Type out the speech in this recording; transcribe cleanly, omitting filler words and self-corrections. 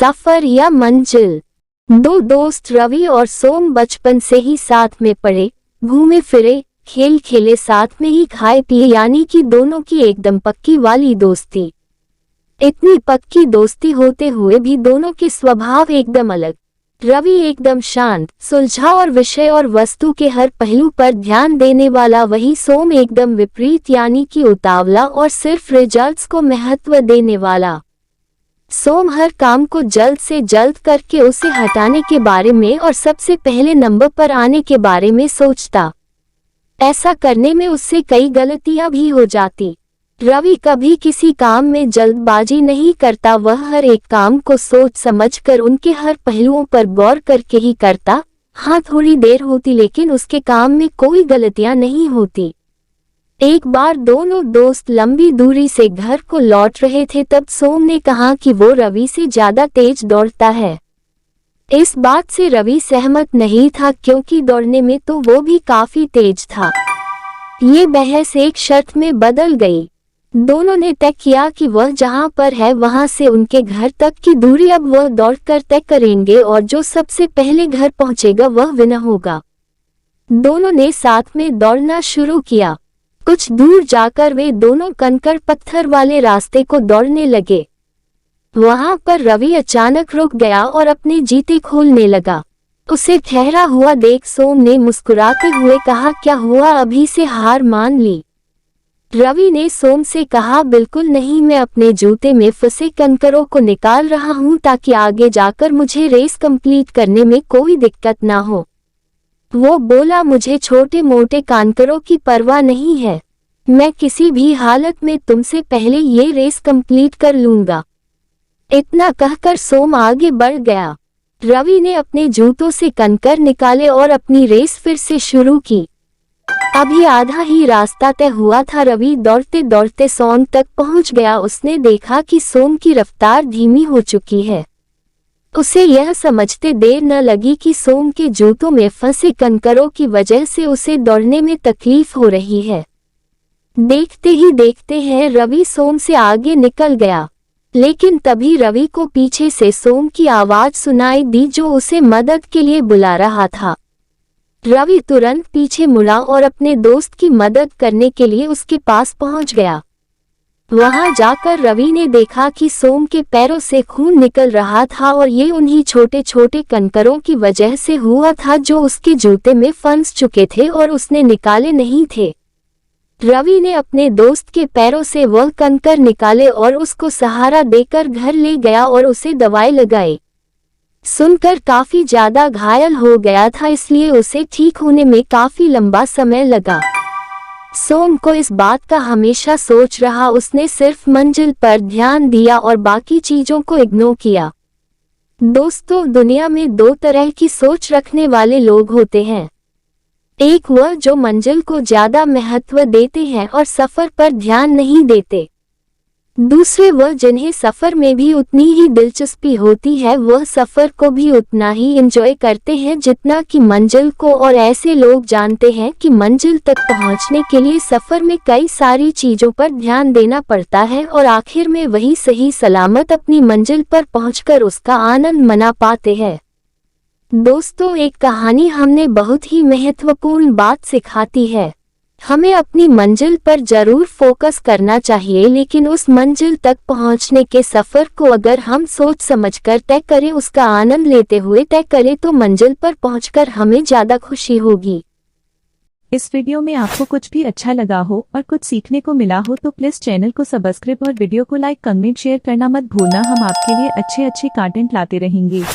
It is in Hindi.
सफर या मंजिल। दो दोस्त रवि और सोम बचपन से ही साथ में पढ़े, घूमे फिरे, खेल खेले, साथ में ही खाए पिए, यानी कि दोनों की एकदम पक्की वाली दोस्ती। इतनी पक्की दोस्ती होते हुए भी दोनों के स्वभाव एकदम अलग। रवि एकदम शांत, सुलझा और विषय और वस्तु के हर पहलू पर ध्यान देने वाला, वही सोम एकदम विपरीत, यानी कि उतावला और सिर्फ रिजल्ट्स को महत्व देने वाला। सोम हर काम को जल्द से जल्द करके उसे हटाने के बारे में और सबसे पहले नंबर पर आने के बारे में सोचता। ऐसा करने में उससे कई गलतियां भी हो जाती। रवि कभी किसी काम में जल्दबाजी नहीं करता, वह हर एक काम को सोच समझकर उनके हर पहलुओं पर गौर करके ही करता। हाँ, थोड़ी देर होती लेकिन उसके काम में कोई गलतियां नहीं होती। एक बार दोनों दोस्त लंबी दूरी से घर को लौट रहे थे, तब सोम ने कहा कि वो रवि से ज्यादा तेज दौड़ता है। इस बात से रवि सहमत नहीं था, क्योंकि दौड़ने में तो वो भी काफी तेज था। ये बहस एक शर्त में बदल गई। दोनों ने तय किया कि वह जहां पर है वहां से उनके घर तक की दूरी अब वह दौड़कर तय करेंगे और जो सबसे पहले घर पहुंचेगा वह विनर होगा। दोनों ने साथ में दौड़ना शुरू किया। कुछ दूर जाकर वे दोनों कंकड़ पत्थर वाले रास्ते को दौड़ने लगे। वहां पर रवि अचानक रुक गया और अपने जूते खोलने लगा। उसे ठहरा हुआ देख सोम ने मुस्कुराते हुए कहा, क्या हुआ, अभी से हार मान ली? रवि ने सोम से कहा, बिल्कुल नहीं, मैं अपने जूते में फंसे कंकरों को निकाल रहा हूं ताकि आगे जाकर मुझे रेस कंप्लीट करने में कोई दिक्कत ना हो। वो बोला, मुझे छोटे मोटे कंकरों की परवाह नहीं है, मैं किसी भी हालत में तुमसे पहले ये रेस कंप्लीट कर लूंगा। इतना कहकर सोम आगे बढ़ गया। रवि ने अपने जूतों से कंकर निकाले और अपनी रेस फिर से शुरू की। अभी आधा ही रास्ता तय हुआ था। रवि दौड़ते दौड़ते सोम तक पहुंच गया। उसने देखा कि सोम की रफ्तार धीमी हो चुकी है। उसे यह समझते देर न लगी कि सोम के जूतों में फंसे कंकरों की वजह से उसे दौड़ने में तकलीफ हो रही है। देखते ही देखते हैं रवि सोम से आगे निकल गया, लेकिन तभी रवि को पीछे से सोम की आवाज सुनाई दी जो उसे मदद के लिए बुला रहा था। रवि तुरंत पीछे मुड़ा और अपने दोस्त की मदद करने के लिए उसके पास पहुंच गया। वहां जाकर रवि ने देखा कि सोम के पैरों से खून निकल रहा था और ये उन्हीं छोटे छोटे कंकरों की वजह से हुआ था जो उसके जूते में फंस चुके थे और उसने निकाले नहीं थे। रवि ने अपने दोस्त के पैरों से वह कंकर निकाले और उसको सहारा देकर घर ले गया और उसे दवाई लगाई। सुनकर काफी ज्यादा घायल हो गया था, इसलिए उसे ठीक होने में काफी लंबा समय लगा। सोम को इस बात का हमेशा सोच रहा, उसने सिर्फ मंजिल पर ध्यान दिया और बाकी चीजों को इग्नोर किया। दोस्तों, दुनिया में दो तरह की सोच रखने वाले लोग होते हैं। एक वह जो मंजिल को ज्यादा महत्व देते हैं और सफर पर ध्यान नहीं देते। दूसरे वह जिन्हें सफर में भी उतनी ही दिलचस्पी होती है, वह सफर को भी उतना ही एंजॉय करते हैं जितना कि मंजिल को। और ऐसे लोग जानते हैं कि मंजिल तक पहुंचने के लिए सफर में कई सारी चीजों पर ध्यान देना पड़ता है और आखिर में वही सही सलामत अपनी मंजिल पर पहुंचकर उसका आनंद मना पाते हैं। दोस्तों, एक कहानी हमें बहुत ही महत्वपूर्ण बात सिखाती है। हमें अपनी मंजिल पर जरूर फोकस करना चाहिए, लेकिन उस मंजिल तक पहुंचने के सफर को अगर हम सोच समझकर तय करें, उसका आनंद लेते हुए तय करें, तो मंजिल पर पहुंचकर हमें ज्यादा खुशी होगी। इस वीडियो में आपको कुछ भी अच्छा लगा हो और कुछ सीखने को मिला हो तो प्लीज चैनल को सब्सक्राइब और वीडियो को लाइक, कमेंट, शेयर करना मत भूलना। हम आपके लिए अच्छे कंटेंट लाते रहेंगे।